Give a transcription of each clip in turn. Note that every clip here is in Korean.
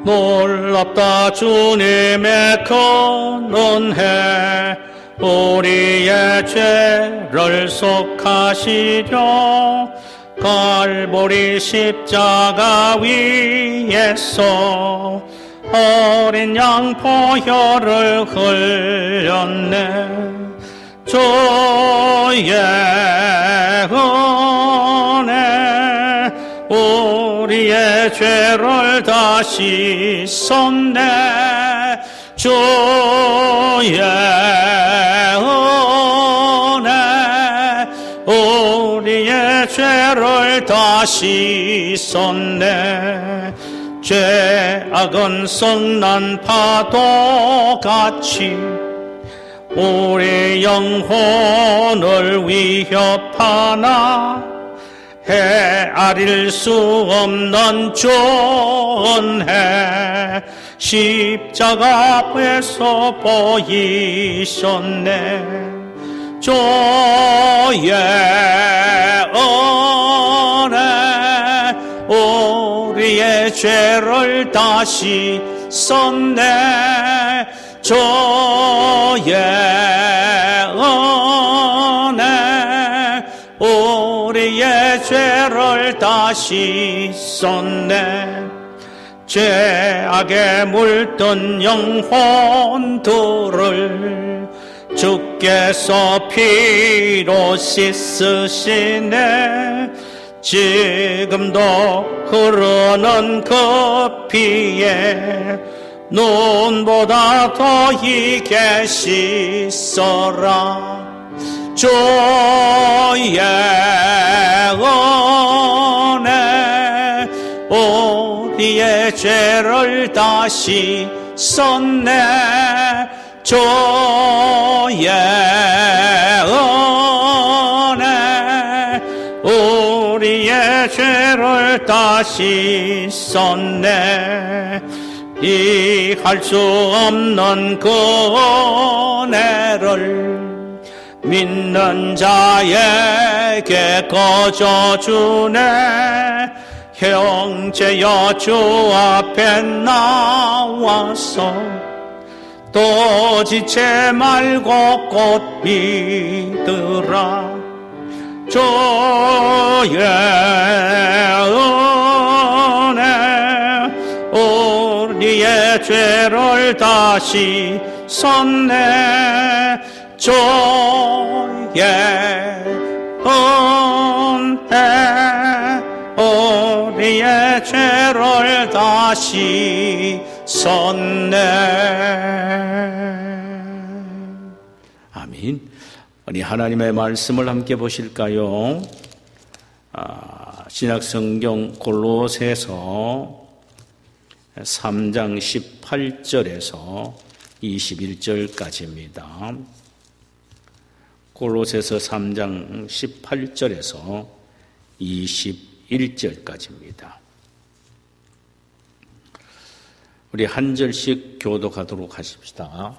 놀랍다 주님의 큰 은혜, 우리의 죄를 속하시려 갈보리 십자가 위에서 어린 양 보혈을 흘렸네. 주의 은혜 우리의 죄를 다 씻었네. 주의 은혜 우리의 죄를 다 씻었네. 죄악은 성난 파도같이 우리 영혼을 위협하나 헤아릴 수 없는 존해 십자가 앞에서 보이셨네. 주의 은혜 우리의 죄를 다시 썼네. 주의 은혜 우리의 죄를 다시 썼네. 죄악에 물든 영혼들을 주께서 피로 씻으시네. 지금도 흐르는 그 피에 눈보다 더 희게 씻어라. 주의 은혜 우리의 죄를 다시 썼네. 주의 은혜 우리의 죄를 다시 썼네. 이해할 수 없는 그 은혜를 믿는 자에게 거저주네. 형제여 주 앞에 나와서 또 지체 말고 곧 믿으라. 주의 은혜 우리의 죄를 다시 썼네. 주의 은혜 우리의 죄를 다시 썼네. 아멘. 우리 하나님의 말씀을 함께 보실까요? 신약성경 골로새서 3장 18절에서 21절까지입니다. 골로새서 3장 18절에서 21절까지입니다. 우리 한 절씩 교독하도록 하십시다.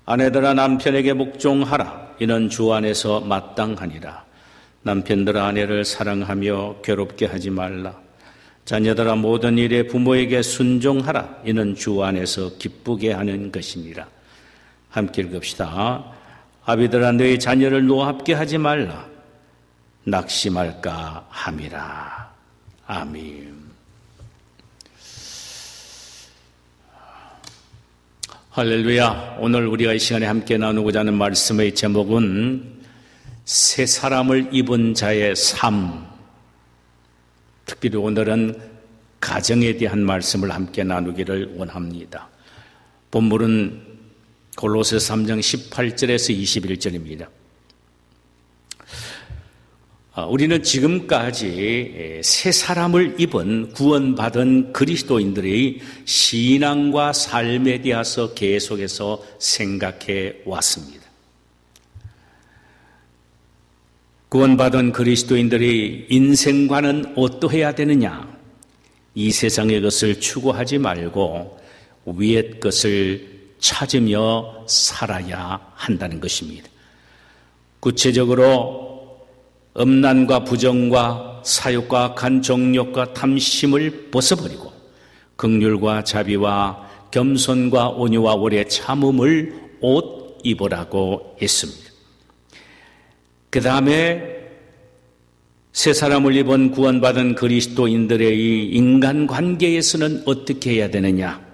아내들아 남편에게 복종하라. 이는 주 안에서 마땅하니라. 남편들아 아내를 사랑하며 괴롭게 하지 말라. 자녀들아 모든 일에 부모에게 순종하라. 이는 주 안에서 기쁘게 하는 것이니라. 함께 읽읍시다. 아비들아 너희 자녀를 노합게 하지 말라. 낙심할까 함이라. 아멘. 할렐루야. 오늘 우리가 이 시간에 함께 나누고자 하는 말씀의 제목은 새 사람을 입은 자의 삶. 특별히 오늘은 가정에 대한 말씀을 함께 나누기를 원합니다. 본문은 골로새서 3장 18절에서 21절입니다. 우리는 지금까지 새 사람을 입은 구원받은 그리스도인들의 신앙과 삶에 대해서 계속해서 생각해 왔습니다. 구원받은 그리스도인들의 인생관은 어떠해야 되느냐? 이 세상의 것을 추구하지 말고 위의 것을 찾으며 살아야 한다는 것입니다. 구체적으로 음란과 부정과 사욕과 악한 정욕과 탐심을 벗어버리고 긍휼과 자비와 겸손과 온유와 오래 참음을 옷 입으라고 했습니다. 그 다음에 새 사람을 입은 구원받은 그리스도인들의 인간 관계에서는 어떻게 해야 되느냐?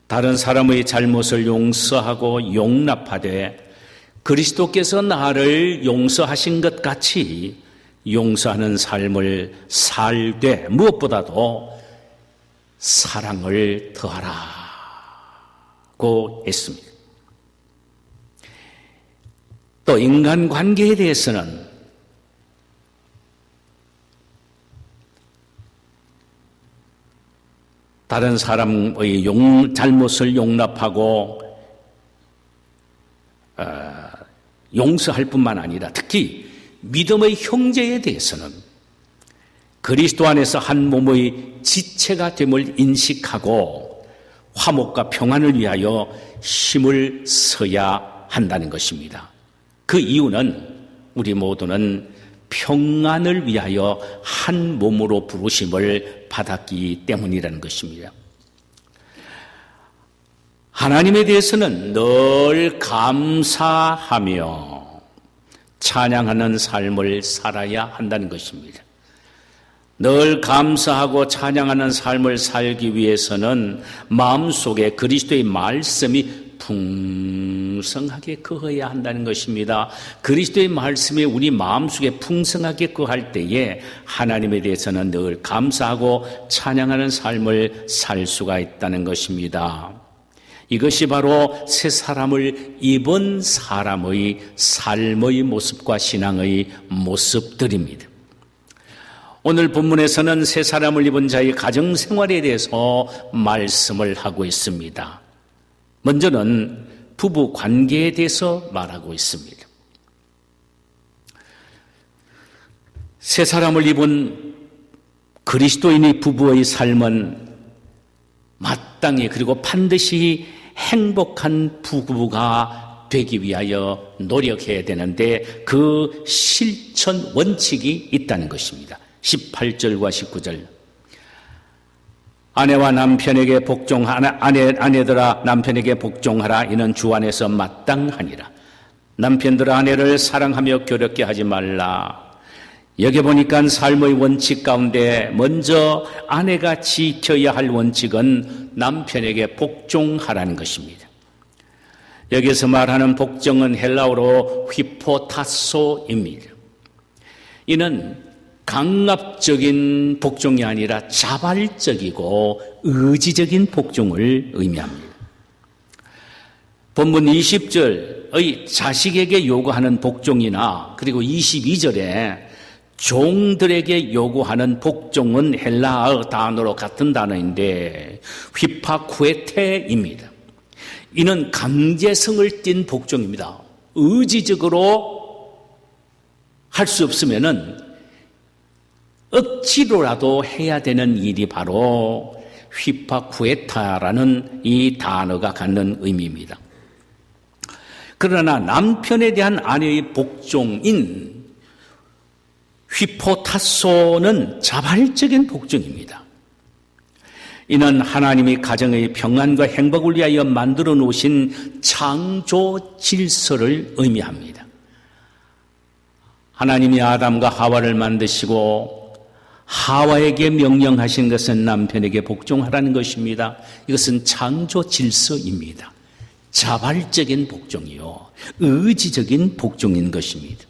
다른 사람의 잘못을 용서하고 용납하되 그리스도께서 나를 용서하신 것 같이 용서하는 삶을 살되 무엇보다도 사랑을 더하라고 했습니다. 또 인간관계에 대해서는 다른 사람의 잘못을 용납하고 용서할 뿐만 아니라 특히 믿음의 형제에 대해서는 그리스도 안에서 한 몸의 지체가 됨을 인식하고 화목과 평안을 위하여 힘을 써야 한다는 것입니다. 그 이유는 우리 모두는 평안을 위하여 한 몸으로 부르심을 받았기 때문이라는 것입니다. 하나님에 대해서는 늘 감사하며 찬양하는 삶을 살아야 한다는 것입니다. 늘 감사하고 찬양하는 삶을 살기 위해서는 마음속에 그리스도의 말씀이 풍성하게 거해야 한다는 것입니다. 그리스도의 말씀이 우리 마음속에 풍성하게 거할 때에 하나님에 대해서는 늘 감사하고 찬양하는 삶을 살 수가 있다는 것입니다. 이것이 바로 새 사람을 입은 사람의 삶의 모습과 신앙의 모습들입니다. 오늘 본문에서는 새 사람을 입은 자의 가정생활에 대해서 말씀을 하고 있습니다. 먼저는 부부 관계에 대해서 말하고 있습니다. 새 사람을 입은 그리스도인의 부부의 삶은 마땅히 그리고 반드시 행복한 부부가 되기 위하여 노력해야 되는데 그 실천 원칙이 있다는 것입니다. 18절과 19절. 아내와 남편에게 복종하라. 아내들아 남편에게 복종하라. 이는 주 안에서 마땅하니라. 남편들아 아내를 사랑하며 괴롭게 하지 말라. 여기 보니까 삶의 원칙 가운데 먼저 아내가 지켜야 할 원칙은 남편에게 복종하라는 것입니다. 여기서 말하는 복종은 헬라어로 휘포타소입니다. 이는 강압적인 복종이 아니라 자발적이고 의지적인 복종을 의미합니다. 본문 20절의 자식에게 요구하는 복종이나 그리고 22절에 종들에게 요구하는 복종은 헬라어 단어로 같은 단어인데 휘파쿠에테입니다. 이는 강제성을 띤 복종입니다. 의지적으로 할 수 없으면은 억지로라도 해야 되는 일이 바로 휘파쿠에타라는 이 단어가 갖는 의미입니다. 그러나 남편에 대한 아내의 복종인 휘포타소는 자발적인 복종입니다. 이는 하나님이 가정의 평안과 행복을 위하여 만들어 놓으신 창조 질서를 의미합니다. 하나님이 아담과 하와를 만드시고 하와에게 명령하신 것은 남편에게 복종하라는 것입니다. 이것은 창조 질서입니다. 자발적인 복종이요, 의지적인 복종인 것입니다.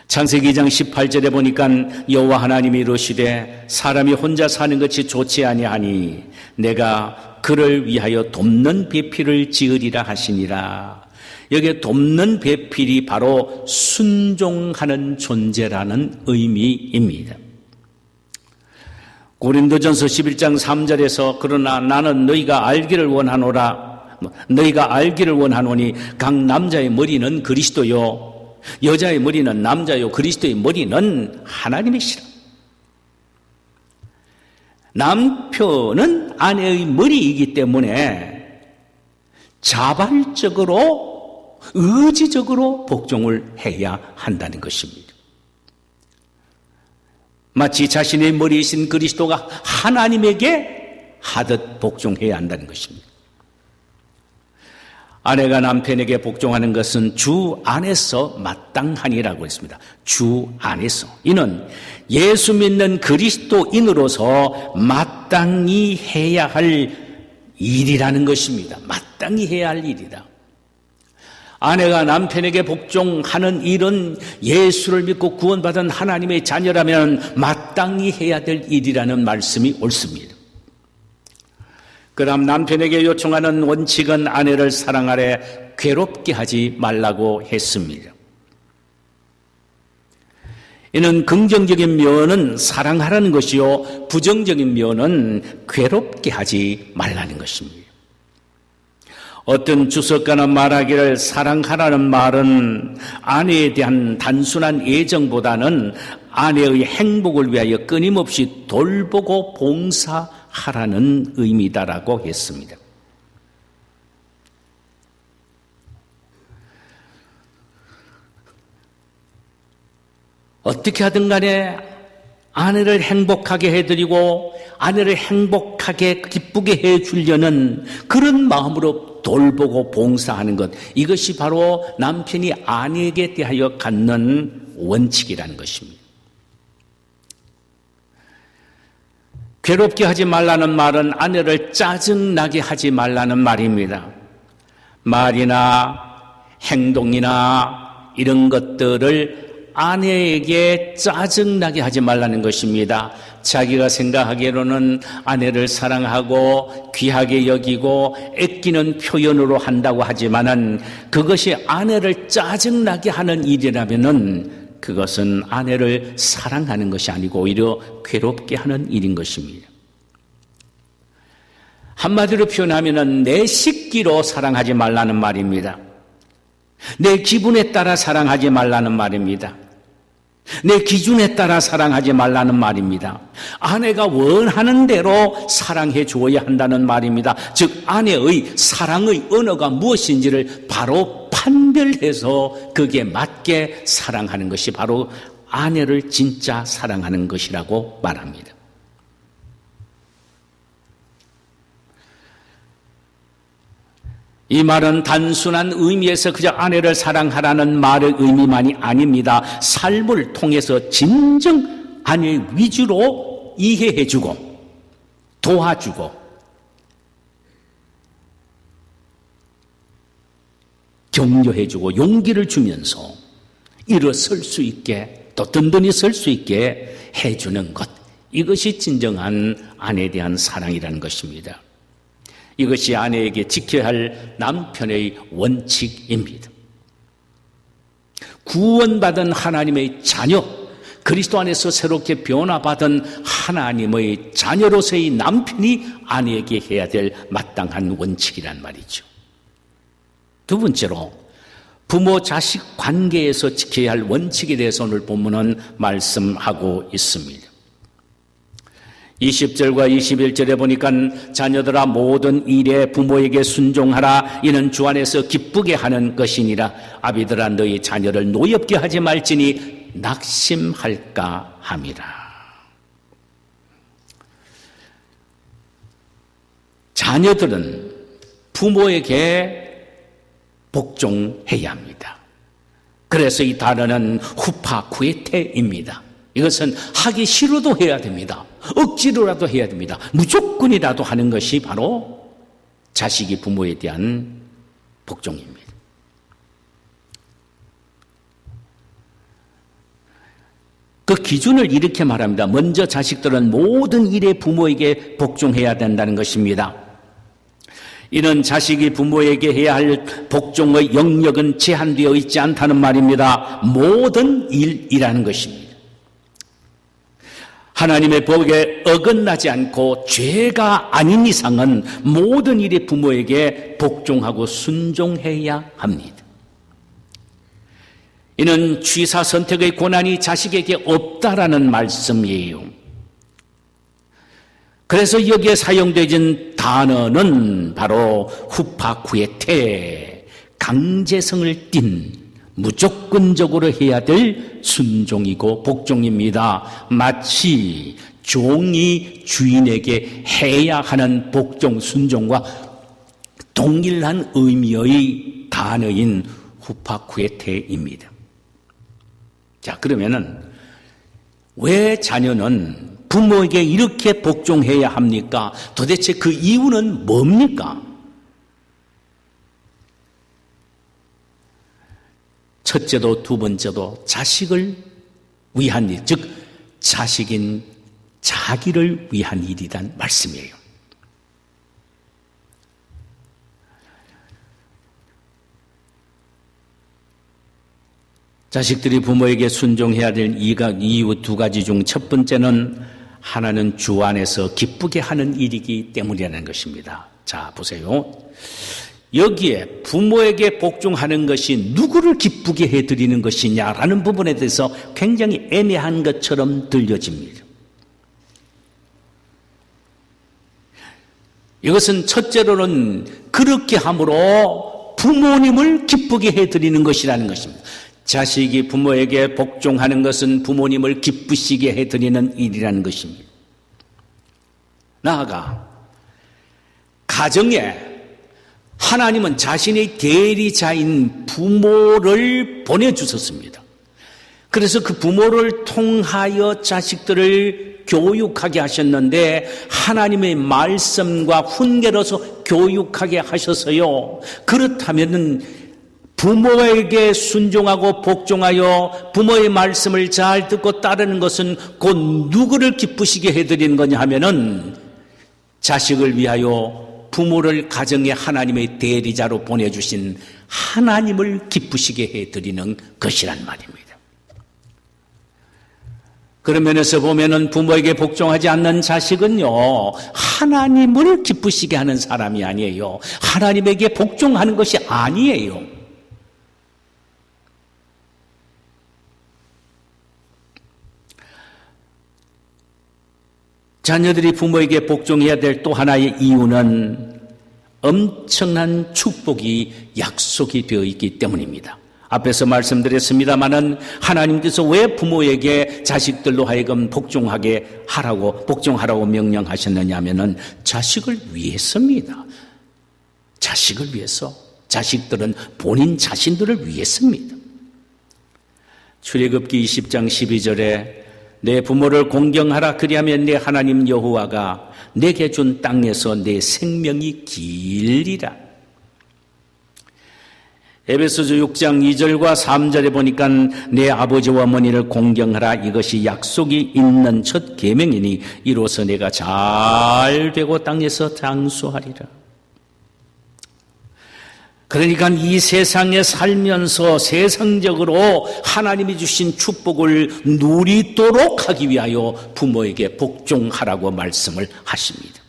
창세기 2장 18절에 보니까 여호와 하나님이 이르시되 사람이 혼자 사는 것이 좋지 아니하니 내가 그를 위하여 돕는 배필을 지으리라 하시니라. 여기에 돕는 배필이 바로 순종하는 존재라는 의미입니다. 고린도전서 11장 3절에서 그러나 나는 너희가 알기를 원하노니 각 남자의 머리는 그리스도요 여자의 머리는 남자요 그리스도의 머리는 하나님이시라. 남편은 아내의 머리이기 때문에 자발적으로 의지적으로 복종을 해야 한다는 것입니다. 마치 자신의 머리이신 그리스도가 하나님에게 하듯 복종해야 한다는 것입니다. 아내가 남편에게 복종하는 것은 주 안에서 마땅하니라고 했습니다. 주 안에서. 이는 예수 믿는 그리스도인으로서 마땅히 해야 할 일이라는 것입니다. 마땅히 해야 할 일이다. 아내가 남편에게 복종하는 일은 예수를 믿고 구원받은 하나님의 자녀라면 마땅히 해야 될 일이라는 말씀이 옳습니다. 그다음 남편에게 요청하는 원칙은 아내를 사랑하래 괴롭게 하지 말라고 했습니다. 이는 긍정적인 면은 사랑하라는 것이요, 부정적인 면은 괴롭게 하지 말라는 것입니다. 어떤 주석가는 말하기를 사랑하라는 말은 아내에 대한 단순한 애정보다는 아내의 행복을 위하여 끊임없이 돌보고 봉사하라는 의미다라고 했습니다. 어떻게 하든 간에 아내를 행복하게 해드리고 아내를 행복하게 기쁘게 해주려는 그런 마음으로 돌보고 봉사하는 것, 이것이 바로 남편이 아내에게 대하여 갖는 원칙이라는 것입니다. 괴롭게 하지 말라는 말은 아내를 짜증나게 하지 말라는 말입니다. 말이나 행동이나 이런 것들을 아내에게 짜증나게 하지 말라는 것입니다. 자기가 생각하기로는 아내를 사랑하고 귀하게 여기고 아끼는 표현으로 한다고 하지만은 그것이 아내를 짜증나게 하는 일이라면은 그것은 아내를 사랑하는 것이 아니고 오히려 괴롭게 하는 일인 것입니다. 한마디로 표현하면은 내 식기로 사랑하지 말라는 말입니다. 내 기분에 따라 사랑하지 말라는 말입니다. 내 기준에 따라 사랑하지 말라는 말입니다. 아내가 원하는 대로 사랑해 주어야 한다는 말입니다. 즉 아내의 사랑의 언어가 무엇인지를 바로 판별해서 거기에 맞게 사랑하는 것이 바로 아내를 진짜 사랑하는 것이라고 말합니다. 이 말은 단순한 의미에서 그저 아내를 사랑하라는 말의 의미만이 아닙니다. 삶을 통해서 진정 아내 위주로 이해해주고 도와주고 격려해주고 용기를 주면서 일어설 수 있게 또 든든히 설 수 있게 해주는 것, 이것이 진정한 아내에 대한 사랑이라는 것입니다. 이것이 아내에게 지켜야 할 남편의 원칙입니다. 구원받은 하나님의 자녀, 그리스도 안에서 새롭게 변화받은 하나님의 자녀로서의 남편이 아내에게 해야 될 마땅한 원칙이란 말이죠. 두 번째로 부모 자식 관계에서 지켜야 할 원칙에 대해서 오늘 본문은 말씀하고 있습니다. 20절과 21절에 보니까 자녀들아 모든 일에 부모에게 순종하라. 이는 주 안에서 기쁘게 하는 것이니라. 아비들아 너희 자녀를 노엽게 하지 말지니 낙심할까 함이라. 자녀들은 부모에게 복종해야 합니다. 그래서 이 단어는 후파쿠에테입니다. 이것은 하기 싫어도 해야 됩니다. 억지로라도 해야 됩니다. 무조건이라도 하는 것이 바로 자식이 부모에 대한 복종입니다. 그 기준을 이렇게 말합니다. 먼저 자식들은 모든 일에 부모에게 복종해야 된다는 것입니다. 이는 자식이 부모에게 해야 할 복종의 영역은 제한되어 있지 않다는 말입니다. 모든 일이라는 것입니다. 하나님의 법에 어긋나지 않고 죄가 아닌 이상은 모든 일에 부모에게 복종하고 순종해야 합니다. 이는 취사 선택의 권한이 자식에게 없다라는 말씀이에요. 그래서 여기에 사용되어진 단어는 바로 후파쿠에테, 강제성을 띤, 무조건적으로 해야 될 순종이고 복종입니다. 마치 종이 주인에게 해야 하는 복종, 순종과 동일한 의미의 단어인 후파쿠에테입니다. 자, 그러면은 왜 자녀는 부모에게 이렇게 복종해야 합니까? 도대체 그 이유는 뭡니까? 첫째도 두 번째도 자식을 위한 일, 즉 자식인 자기를 위한 일이란 말씀이에요. 자식들이 부모에게 순종해야 될 이유 두 가지 중 첫 번째는 하나는 주 안에서 기쁘게 하는 일이기 때문이라는 것입니다. 자, 보세요. 여기에 부모에게 복종하는 것이 누구를 기쁘게 해드리는 것이냐라는 부분에 대해서 굉장히 애매한 것처럼 들려집니다. 이것은 첫째로는 그렇게 함으로 부모님을 기쁘게 해드리는 것이라는 것입니다. 자식이 부모에게 복종하는 것은 부모님을 기쁘시게 해드리는 일이라는 것입니다. 나아가 가정에 하나님은 자신의 대리자인 부모를 보내주셨습니다. 그래서 그 부모를 통하여 자식들을 교육하게 하셨는데 하나님의 말씀과 훈계로서 교육하게 하셔서요. 그렇다면은 부모에게 순종하고 복종하여 부모의 말씀을 잘 듣고 따르는 것은 곧 누구를 기쁘시게 해드리는 거냐 하면은 자식을 위하여 부모를 가정에 하나님의 대리자로 보내주신 하나님을 기쁘시게 해드리는 것이란 말입니다. 그런 면에서 보면은 부모에게 복종하지 않는 자식은요, 하나님을 기쁘시게 하는 사람이 아니에요. 하나님에게 복종하는 것이 아니에요. 자녀들이 부모에게 복종해야 될 또 하나의 이유는 엄청난 축복이 약속이 되어 있기 때문입니다. 앞에서 말씀드렸습니다마는 하나님께서 왜 부모에게 자식들로 하여금 복종하라고 명령하셨느냐 하면은 자식을 위해서입니다. 자식을 위해서. 자식들은 본인 자신들을 위해서입니다. 출애굽기 20장 12절에 내 부모를 공경하라 그리하면 내 하나님 여호와가 내게 준 땅에서 내 생명이 길리라. 에베소서 6장 2절과 3절에 보니까 내 아버지와 어머니를 공경하라 이것이 약속이 있는 첫 계명이니 이로써 내가 잘 되고 땅에서 장수하리라. 그러니까 이 세상에 살면서 세상적으로 하나님이 주신 축복을 누리도록 하기 위하여 부모에게 복종하라고 말씀을 하십니다.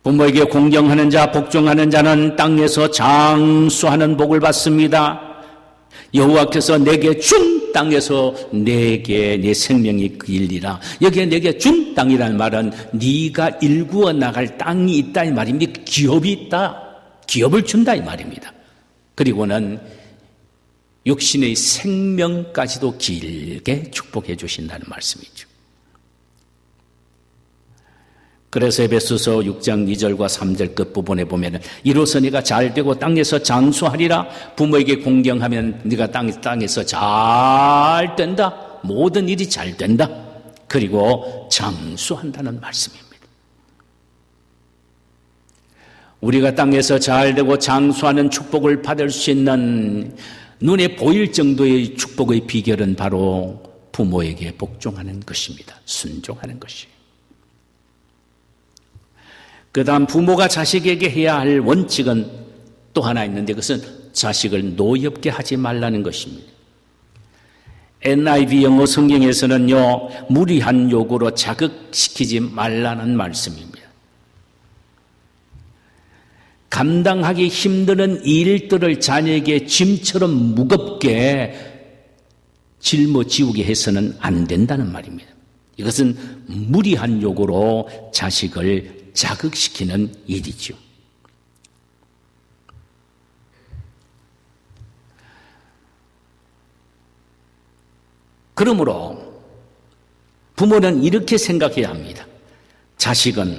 부모에게 공경하는 자, 복종하는 자는 땅에서 장수하는 복을 받습니다. 여호와께서 내게 준 땅에서 내게 내 생명이 길리라. 여기에 내게 준 땅이라는 말은 네가 일구어 나갈 땅이 있다 이 말입니다. 기업이 있다. 기업을 준다 이 말입니다. 그리고는 육신의 생명까지도 길게 축복해 주신다는 말씀이죠. 그래서 에베소서 6장 2절과 3절 끝부분에 보면 이로써 네가 잘되고 땅에서 장수하리라. 부모에게 공경하면 네가 땅에서 잘 된다. 모든 일이 잘 된다. 그리고 장수한다는 말씀입니다. 우리가 땅에서 잘되고 장수하는 축복을 받을 수 있는 눈에 보일 정도의 축복의 비결은 바로 부모에게 복종하는 것입니다. 순종하는 것이에요. 그 다음 부모가 자식에게 해야 할 원칙은 또 하나 있는데 그것은 자식을 노엽게 하지 말라는 것입니다. NIV 영어 성경에서는요, 무리한 요구로 자극시키지 말라는 말씀입니다. 감당하기 힘든 일들을 자녀에게 짐처럼 무겁게 짊어지우게 해서는 안 된다는 말입니다. 이것은 무리한 요구로 자식을 자극시키는 일이죠. 그러므로 부모는 이렇게 생각해야 합니다. 자식은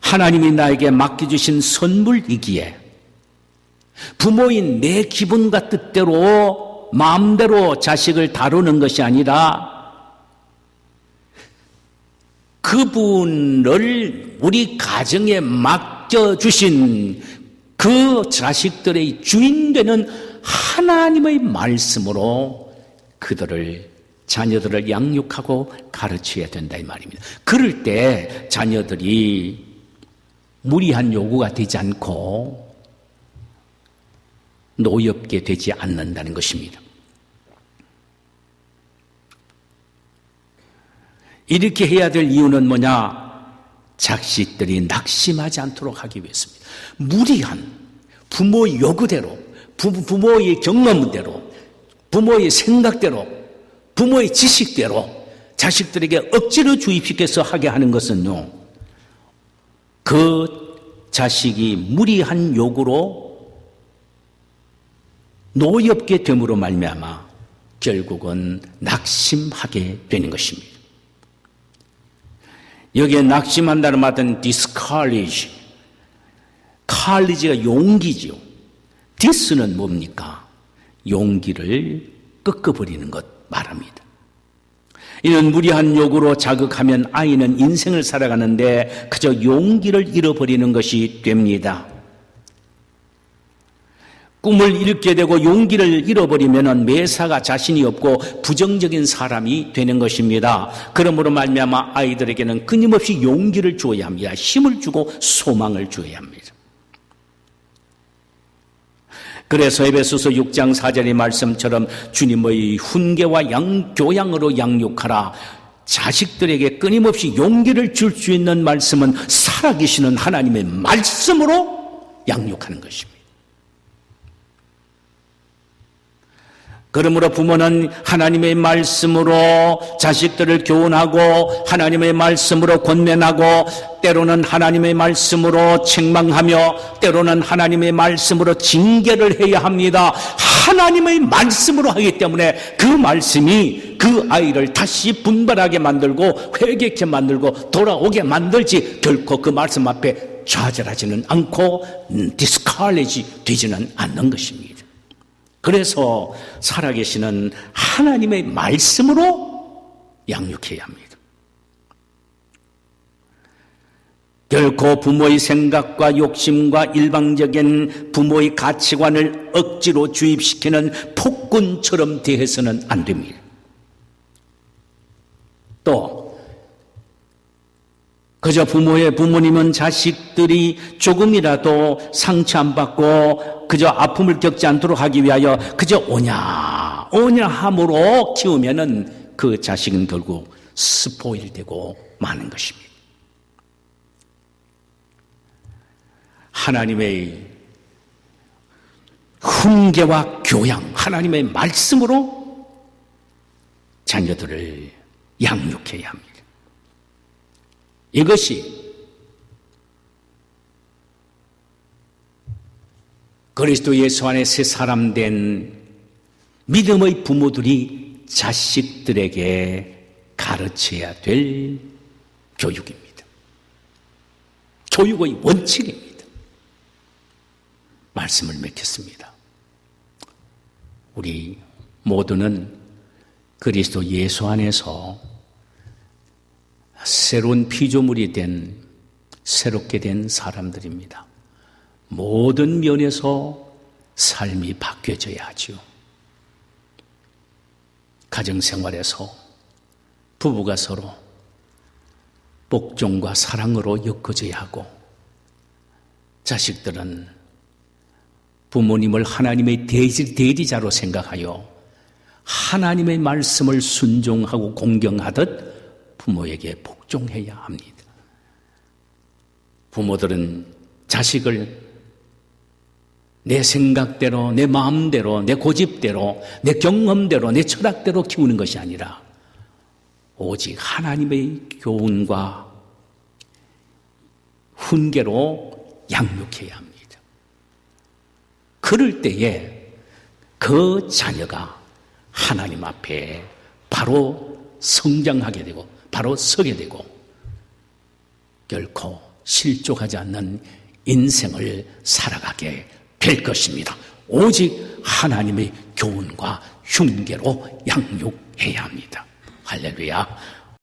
하나님이 나에게 맡겨주신 선물이기에 부모인 내 기분과 뜻대로 마음대로 자식을 다루는 것이 아니라 그분을 우리 가정에 맡겨주신 그 자식들의 주인 되는 하나님의 말씀으로 그들을 자녀들을 양육하고 가르쳐야 된다 이 말입니다. 그럴 때 자녀들이 무리한 요구가 되지 않고 노엽게 되지 않는다는 것입니다. 이렇게 해야 될 이유는 뭐냐? 자식들이 낙심하지 않도록 하기 위해서입니다. 무리한 부모의 요구대로, 부모의 경험대로, 부모의 생각대로, 부모의 지식대로 자식들에게 억지로 주입시켜서 하게 하는 것은요, 그 자식이 무리한 요구로 노엽게 됨으로 말미암아 결국은 낙심하게 되는 것입니다. 여기에 낙심한다는 말은 discourage, courage가 용기지요. dis는 뭡니까? 용기를 꺾어버리는 것 말합니다. 이런 무리한 요구로 자극하면 아이는 인생을 살아가는데 그저 용기를 잃어버리는 것이 됩니다. 꿈을 잃게 되고 용기를 잃어버리면 매사가 자신이 없고 부정적인 사람이 되는 것입니다. 그러므로 말미암아 아이들에게는 끊임없이 용기를 주어야 합니다. 힘을 주고 소망을 주어야 합니다. 그래서 에베소서 6장 4절의 말씀처럼 주님의 훈계와 교양으로 양육하라. 자식들에게 끊임없이 용기를 줄 수 있는 말씀은 살아계시는 하나님의 말씀으로 양육하는 것입니다. 그러므로 부모는 하나님의 말씀으로 자식들을 교훈하고 하나님의 말씀으로 권면하고 때로는 하나님의 말씀으로 책망하며 때로는 하나님의 말씀으로 징계를 해야 합니다. 하나님의 말씀으로 하기 때문에 그 말씀이 그 아이를 다시 분발하게 만들고 회개케 만들고 돌아오게 만들지 결코 그 말씀 앞에 좌절하지는 않고 디스커리지 되지는 않는 것입니다. 그래서 살아계시는 하나님의 말씀으로 양육해야 합니다. 결코 부모의 생각과 욕심과 일방적인 부모의 가치관을 억지로 주입시키는 폭군처럼 대해서는 안 됩니다. 또 그저 부모님은 자식들이 조금이라도 상처 안 받고 그저 아픔을 겪지 않도록 하기 위하여 그저 오냐 함으로 키우면은 그 자식은 결국 스포일되고 마는 것입니다. 하나님의 훈계와 교양, 하나님의 말씀으로 자녀들을 양육해야 합니다. 이것이 그리스도 예수 안에 새 사람 된 믿음의 부모들이 자식들에게 가르쳐야 될 교육입니다. 교육의 원칙입니다. 말씀을 맺겠습니다. 우리 모두는 그리스도 예수 안에서 새로운 피조물이 된 새롭게 된 사람들입니다. 모든 면에서 삶이 바뀌어져야 하죠. 가정생활에서 부부가 서로 복종과 사랑으로 엮어져야 하고 자식들은 부모님을 하나님의 대리자로 생각하여 하나님의 말씀을 순종하고 공경하듯 부모에게 복종해야 합니다. 부모들은 자식을 내 생각대로, 내 마음대로, 내 고집대로, 내 경험대로, 내 철학대로 키우는 것이 아니라 오직 하나님의 교훈과 훈계로 양육해야 합니다. 그럴 때에 그 자녀가 하나님 앞에 바로 성장하게 되고 바로 서게 되고 결코 실족하지 않는 인생을 살아가게 될 것입니다. 오직 하나님의 교훈과 흉계로 양육해야 합니다. 할렐루야.